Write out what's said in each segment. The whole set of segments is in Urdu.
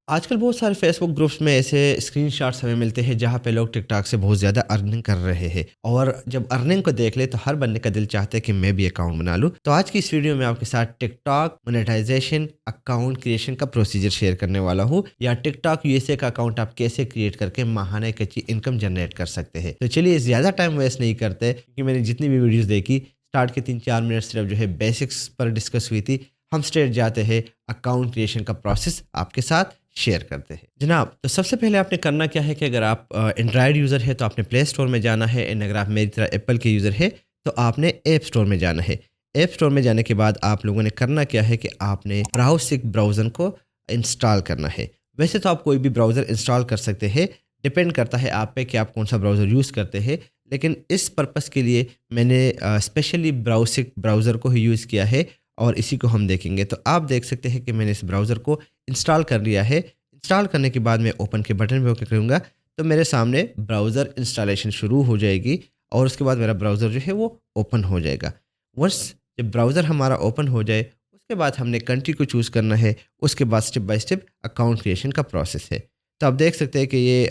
آج کل بہت سارے فیس بک گروپس میں ایسے اسکرین شاٹس ہمیں ملتے ہیں جہاں پہ لوگ ٹک ٹاک سے بہت زیادہ ارننگ کر رہے ہیں، اور جب ارننگ کو دیکھ لے تو ہر بندے کا دل چاہتا ہے کہ میں بھی اکاؤنٹ بنا لوں۔ تو آج کی اس ویڈیو میں آپ کے ساتھ ٹک ٹاک مونیٹائزیشن اکاؤنٹ کریشن کا پروسیجر شیئر کرنے والا ہوں، یا ٹک ٹاک یو ایس اے کا اکاؤنٹ آپ کیسے کریٹ کر کے ماہانہ ایک اچھی انکم جنریٹ کر سکتے ہیں۔ تو چلیے زیادہ ٹائم ویسٹ نہیں کرتے، کیونکہ میں نے جتنی بھی ویڈیوز دیکھی اسٹارٹ کے 3-4 منٹ صرف جو ہے بیسکس پر ڈسکس ہوئی تھی۔ ہم اسٹریٹ جاتے ہیں اکاؤنٹ کریشن کا پروسیس آپ کے ساتھ شیئر کرتے ہیں۔ جناب، تو سب سے پہلے آپ نے کرنا کیا ہے کہ اگر آپ اینڈرائڈ یوزر ہے تو آپ نے پلے اسٹور میں جانا ہے، اینڈ اگر آپ میری طرح ایپل کے یوزر ہے تو آپ نے ایپ اسٹور میں جانا ہے۔ ایپ اسٹور میں جانے کے بعد آپ لوگوں نے کرنا کیا ہے کہ آپ نے براؤزسک براؤزر کو انسٹال کرنا ہے۔ ویسے تو آپ کوئی بھی براؤزر انسٹال کر سکتے ہیں، ڈپینڈ کرتا ہے آپ پہ کہ آپ کون سا براؤزر یوز کرتے ہیں، لیکن اس پرپس کے لیے میں نے اسپیشلی براؤزسک براؤزر کو ہی یوز کیا ہے، اور اسی کو ہم دیکھیں گے۔ تو آپ دیکھ سکتے ہیں کہ میں نے اس براؤزر کو انسٹال کر لیا ہے۔ انسٹال کرنے کے بعد میں اوپن کے بٹن پہ اوکے کروں گا تو میرے سامنے براؤزر انسٹالیشن شروع ہو جائے گی، اور اس کے بعد میرا براؤزر جو ہے وہ اوپن ہو جائے گا۔ ونس جب براؤزر ہمارا اوپن ہو جائے، اس کے بعد ہم نے کنٹری کو چوز کرنا ہے، اس کے بعد step by step account creation کا پروسیس ہے۔ تو آپ دیکھ سکتے ہیں کہ یہ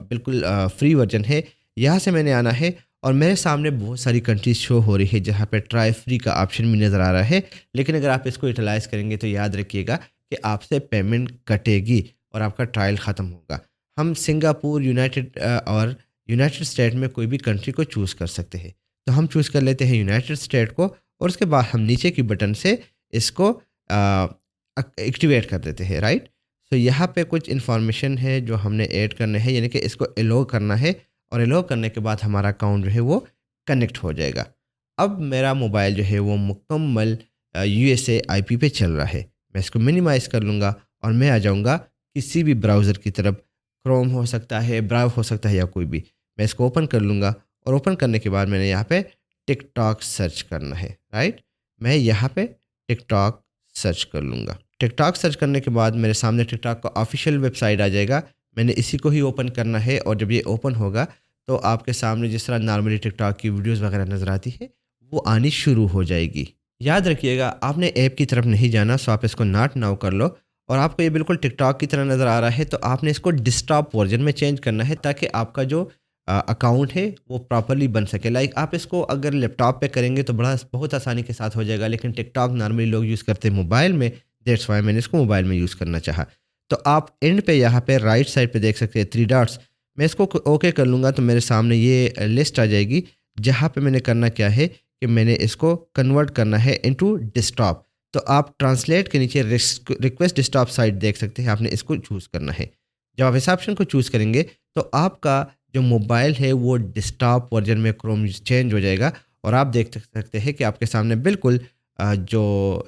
بالکل فری ورژن ہے۔ یہاں سے میں نے آنا ہے، اور میرے سامنے بہت ساری کنٹریز شو ہو رہی ہے جہاں پہ ٹرائی فری کا آپشن بھی نظر آ رہا ہے، لیکن اگر آپ اس کو یوٹیلائز کریں گے تو یاد رکھیے گا کہ آپ سے پیمنٹ کٹے گی اور آپ کا ٹرائل ختم ہوگا۔ ہم سنگاپور، اور یونائٹڈ اسٹیٹ میں کوئی بھی کنٹری کو چوز کر سکتے ہیں۔ تو ہم چوز کر لیتے ہیں یونائٹڈ اسٹیٹ کو، اور اس کے بعد ہم نیچے کی بٹن سے اس کو ایکٹیویٹ کر دیتے ہیں، رائٹ۔ تو یہاں پہ کچھ انفارمیشن ہے جو ہم نے ایڈ کرنے ہے، یعنی کہ اس کو ایلو کرنا ہے، اور ایلو کرنے کے بعد ہمارا اکاؤنٹ جو ہے وہ کنیکٹ ہو جائے گا۔ اب میرا موبائل جو ہے وہ مکمل یو ایس اے آئی پی پہ چل رہا ہے۔ میں اس کو منیمائز کر لوں گا، اور میں آ جاؤں گا کسی بھی براؤزر کی طرف۔ کروم ہو سکتا ہے، براؤ ہو سکتا ہے، یا کوئی بھی۔ میں اس کو اوپن کر لوں گا، اور اوپن کرنے کے بعد میں نے یہاں پہ ٹک ٹاک سرچ کرنا ہے، رائٹ۔ میں یہاں پہ ٹک ٹاک سرچ کر لوں گا۔ ٹک ٹاک سرچ کرنے کے بعد میرے سامنے ٹک ٹاک کا آفیشیل ویب سائٹ آ جائے گا۔ میں نے اسی کو ہی اوپن کرنا ہے، اور جب یہ اوپن ہوگا تو آپ کے سامنے جس طرح نارملی ٹک ٹاک کی ویڈیوز وغیرہ نظر آتی ہے وہ آنی شروع ہو جائے گی۔ یاد رکھیے گا آپ نے ایپ کی طرف نہیں جانا، سو آپ اس کو ناٹ ناؤ کر لو، اور آپ کو یہ بالکل ٹک ٹاک کی طرح نظر آ رہا ہے تو آپ نے اس کو ڈسکٹاپ ورژن میں چینج کرنا ہے، تاکہ آپ کا جو اکاؤنٹ ہے وہ پراپرلی بن سکے۔ لائک آپ اس کو اگر لیپ ٹاپ پہ کریں گے تو بہت آسانی کے ساتھ ہو جائے گا، لیکن ٹک ٹاک نارملی لوگ یوز کرتے ہیں موبائل میں، دیٹس وائی میں نے اس کو موبائل میں یوز کرنا چاہا۔ تو آپ اینڈ پہ یہاں پہ رائٹ سائڈ پہ دیکھ سکتے ہیں 3 ڈاٹس۔ میں اس کو اوکے کر لوں گا تو میرے سامنے یہ لسٹ آ جائے گی، جہاں پہ میں نے کرنا کیا ہے کہ میں نے اس کو کنورٹ کرنا ہے انٹو ڈسکٹاپ۔ تو آپ ٹرانسلیٹ کے نیچے ریکویسٹ ڈسکٹاپ سائٹ دیکھ سکتے ہیں، آپ نے اس کو چوز کرنا ہے۔ جب آپ اس آپشن کو چوز کریں گے تو آپ کا جو موبائل ہے وہ ڈسکٹاپ ورژن میں کروم چینج ہو جائے گا، اور آپ دیکھ سکتے ہیں کہ آپ کے سامنے بالکل جو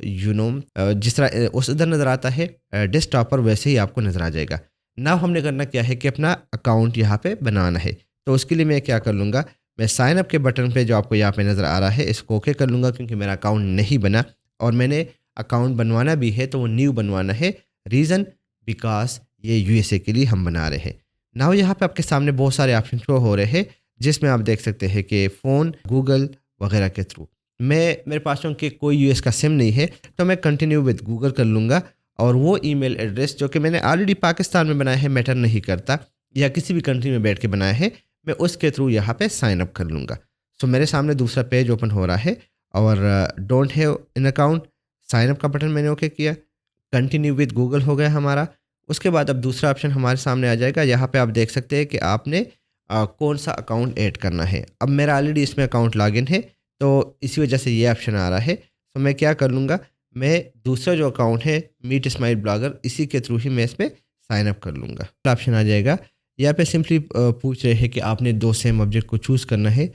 جس طرح اس ادھر نظر آتا ہے ڈیسک ٹاپ پر، ویسے ہی آپ کو نظر آ جائے گا۔ ناؤ ہم نے کرنا کیا ہے کہ اپنا اکاؤنٹ یہاں پہ بنانا ہے۔ تو اس کے لیے میں کیا کر لوں گا، میں سائن اپ کے بٹن پہ جو آپ کو یہاں پہ نظر آ رہا ہے اس کو اوکے کر لوں گا، کیونکہ میرا اکاؤنٹ نہیں بنا، اور میں نے اکاؤنٹ بنوانا بھی ہے تو وہ نیو بنوانا ہے۔ ریزن بیکاز یہ یو ایس اے کے لیے ہم بنا رہے ہیں۔ ناؤ یہاں پہ آپ کے سامنے بہت سارے آپشن شو ہو رہے ہیں، جس میں آپ دیکھ سکتے ہیں کہ فون، گوگل وغیرہ کے تھرو۔ میرے پاس چونکہ کوئی یو ایس کا سم نہیں ہے تو میں کنٹینیو وتھ گوگل کر لوں گا، اور وہ ای میل ایڈریس جو کہ میں نے آلریڈی پاکستان میں بنایا ہے، میٹر نہیں کرتا، یا کسی بھی کنٹری میں بیٹھ کے بنایا ہے، میں اس کے تھرو یہاں پہ سائن اپ کر لوں گا۔ سو میرے سامنے دوسرا پیج اوپن ہو رہا ہے، اور don't have an account, sign up کا بٹن میں نے اوکے کیا، کنٹینیو وتھ گوگل ہو گیا ہمارا۔ اس کے بعد اب دوسرا آپشن ہمارے سامنے آ جائے گا، یہاں پہ آپ دیکھ سکتے ہیں کہ آپ نے کون سا اکاؤنٹ ایڈ کرنا ہے۔ اب میرا آلریڈی اس میں اکاؤنٹ لاگ ان ہے، تو اسی وجہ سے یہ آپشن آ رہا ہے۔ تو میں کیا کر لوں گا، میں دوسرا جو اکاؤنٹ ہے میٹ اسماعیل بلاگر، اسی کے تھرو ہی میں اس پہ سائن اپ کر لوں گا۔ آپشن آ جائے گا، یہاں پہ سمپلی پوچھ رہے ہیں کہ آپ نے 2 سیم آبجیکٹ کو چوز کرنا ہے۔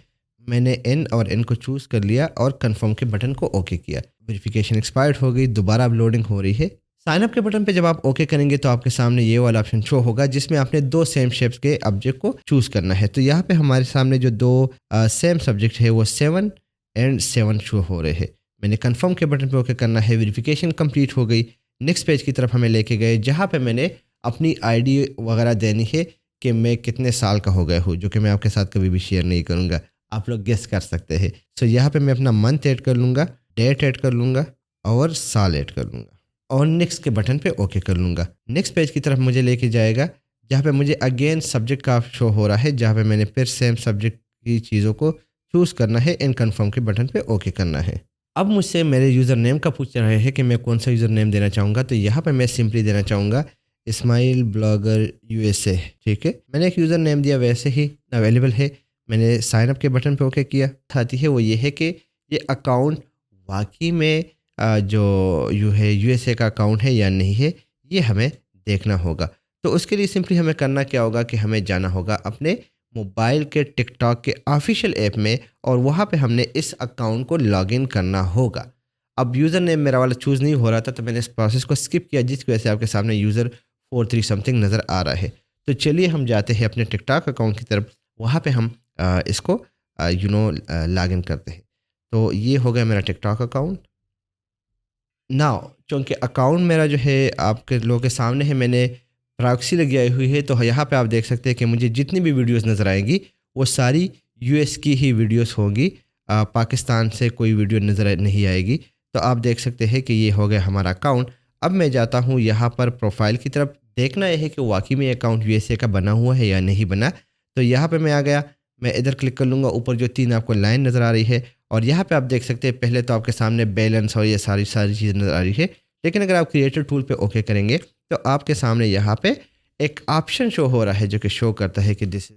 میں نے این اور این کو چوز کر لیا، اور کنفرم کے بٹن کو اوکے کیا۔ ویریفیکیشن ایکسپائرڈ ہو گئی، دوبارہ اب لوڈنگ ہو رہی ہے۔ سائن اپ کے بٹن پہ جب آپ اوکے کریں گے تو آپ کے سامنے یہ والا آپشن شو ہوگا، جس میں آپ نے 2 سیم شیپس کے آبجیکٹ کو چوز کرنا ہے۔ تو یہاں پہ ہمارے سامنے جو 2 سیم سبجیکٹ ہے وہ 7 اینڈ 7 شو ہو رہے ہیں۔ میں نے کنفرم کے بٹن پہ اوکے کرنا ہے، ویریفیکیشن کمپلیٹ ہو گئی۔ نیکسٹ پیج کی طرف ہمیں لے کے گئے، جہاں پہ میں نے اپنی آئی ڈی وغیرہ دینی ہے کہ میں کتنے سال کا ہو گیا ہوں، جو کہ میں آپ کے ساتھ کبھی بھی شیئر نہیں کروں گا، آپ لوگ گیس کر سکتے ہیں۔ سو یہاں پہ میں اپنا منتھ ایڈ کر لوں گا، ڈیٹ ایڈ کر لوں گا، اور سال ایڈ کر لوں گا۔ اور نیکسٹ کے بٹن پہ اوکے کر لوں گا. نیکسٹ پیج کی طرف مجھے لے کے جائے گا جہاں پہ مجھے اگین سبجیکٹ کا شو ہو رہا ہے، جہاں پہ میں نے پھر سیم سبجیکٹ کی چیزوں کو چوز کرنا ہے، ان کنفرم کے بٹن پہ اوکے کرنا ہے. اب مجھ سے میرے یوزر نیم کا پوچھ رہے ہیں کہ میں کون سا یوزر نیم دینا چاہوں گا، تو یہاں پہ میں سمپلی دینا چاہوں گا اسماعیل بلاگر USA. ٹھیک ہے، میں نے ایک یوزر نیم دیا، ویسے ہی اویلیبل ہے. میں نے سائن اپ کے بٹن پہ اوکے کیا. آتی ہے وہ یہ ہے کہ یہ اکاؤنٹ واقعی میں جو USA کا اکاؤنٹ ہے یا نہیں ہے، یہ ہمیں دیکھنا ہوگا. تو اس کے لیے سمپلی ہمیں کرنا کیا ہوگا کہ ہمیں جانا ہوگا اپنے موبائل کے ٹک ٹاک کے آفیشیل ایپ میں، اور وہاں پہ ہم نے اس اکاؤنٹ کو لاگ ان کرنا ہوگا. اب یوزر نیم میرا والا چوز نہیں ہو رہا تھا، تو میں نے اس پروسیس کو اسکپ کیا، جس کی وجہ سے آپ کے سامنے یوزر 43 سمتھنگ نظر آ رہا ہے. تو چلیے ہم جاتے ہیں اپنے ٹک ٹاک اکاؤنٹ کی طرف، وہاں پہ ہم اس کو لاگ ان کرتے ہیں. تو یہ ہو گیا میرا ٹک ٹاک اکاؤنٹ. ناؤ چونکہ اکاؤنٹ میرا جو ہے آپ کے لوگوں کے سامنے ہے، میں نے پراکسی لگائی ہوئی ہے، تو یہاں پہ آپ دیکھ سکتے ہیں کہ مجھے جتنی بھی ویڈیوز نظر آئیں گی وہ ساری US کی ہی ویڈیوز ہوں گی. پاکستان سے کوئی ویڈیو نظر نہیں آئے گی. تو آپ دیکھ سکتے ہیں کہ یہ ہو گیا ہمارا اکاؤنٹ. اب میں جاتا ہوں یہاں پر پروفائل کی طرف، دیکھنا یہ ہے کہ واقعی میں اکاؤنٹ USA کا بنا ہوا ہے یا نہیں بنا. تو یہاں پہ میں آ گیا، میں ادھر کلک کر لوں گا. اوپر جو 3 آپ کو لائن نظر آ رہی ہے، اور یہاں پہ آپ دیکھ سکتے ہیں پہلے تو آپ کے سامنے بیلنس اور یہ ساری چیزیں نظر آ رہی ہے. لیکن اگر آپ کریٹر ٹول پہ اوکے کریں گے تو آپ کے سامنے یہاں پہ ایک آپشن شو ہو رہا ہے، جو کہ شو کرتا ہے کہ دس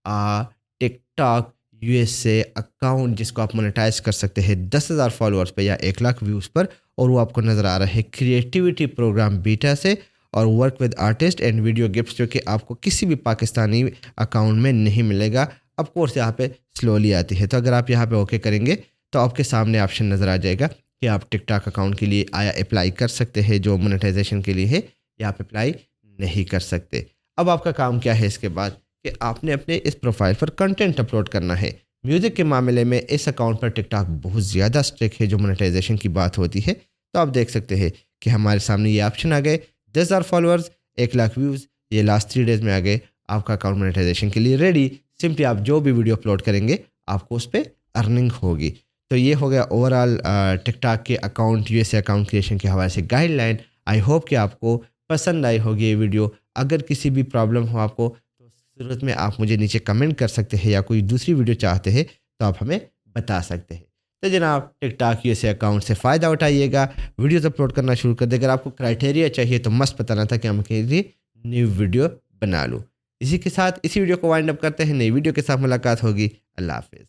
از ٹک ٹاک USA اکاؤنٹ، جس کو آپ مونیٹائز کر سکتے ہیں 10,000 فالوورس پہ یا 1,00,000 ویوز پر. اور وہ آپ کو نظر آ رہا ہے کریٹیوٹی پروگرام بیٹا سے، اور work with artist and video gifts, جو کہ آپ کو کسی بھی پاکستانی اکاؤنٹ میں نہیں ملے گا. اب کورس یہاں پہ سلولی آتی ہے. تو اگر آپ یہاں پہ اوکے کریں گے تو آپ کے سامنے آپشن نظر آ جائے گا کہ آپ ٹک ٹاک اکاؤنٹ کے لیے آیا اپلائی کر سکتے ہیں، جو مونیٹائزیشن کے لیے ہے، یا آپ اپلائی نہیں کر سکتے. اب آپ کا کام کیا ہے اس کے بعد کہ آپ نے اپنے اس پروفائل پر کنٹینٹ اپلوڈ کرنا ہے. میوزک کے معاملے میں اس اکاؤنٹ پر ٹک ٹاک بہت زیادہ اسٹرک ہے جو مونیٹائزیشن کی بات ہوتی ہے. تو آپ دیکھ سکتے ہیں کہ ہمارے سامنے یہ آپشن آ گئے، 10,000 فالوورز، 1,00,000 ویوز، یہ لاسٹ 3 ڈیز میں آ گئے. آپ کا اکاؤنٹ مونیٹائزیشن کے لیے ریڈی. سمپلی آپ جو بھی ویڈیو اپلوڈ کریں گے آپ کو اس پہ ارننگ ہوگی. تو یہ ہو گیا اوور آل ٹک ٹاک کے اکاؤنٹ USA اکاؤنٹ کریشن کے حوالے سے گائیڈ لائن. آئی ہوپ کہ آپ کو پسند آئی ہوگی یہ ویڈیو. اگر کسی بھی پرابلم ہو آپ کو تو ضرورت میں آپ مجھے نیچے کمنٹ کر سکتے ہیں، یا کوئی دوسری ویڈیو چاہتے ہیں تو آپ ہمیں بتا سکتے ہیں. تو جناب ٹک ٹاک USA اکاؤنٹ سے فائدہ اٹھائیے گا، ویڈیوز اپلوڈ کرنا شروع کر دیں. اگر آپ کو کرائٹیریا چاہیے تو مست بتانا تھا کہ ہم کے لیے نیو ویڈیو بنا لوں. اسی کے ساتھ اسی ویڈیو کو وائنڈ اپ کرتے ہیں، نئی ویڈیو کے ساتھ ملاقات ہوگی. اللہ حافظ.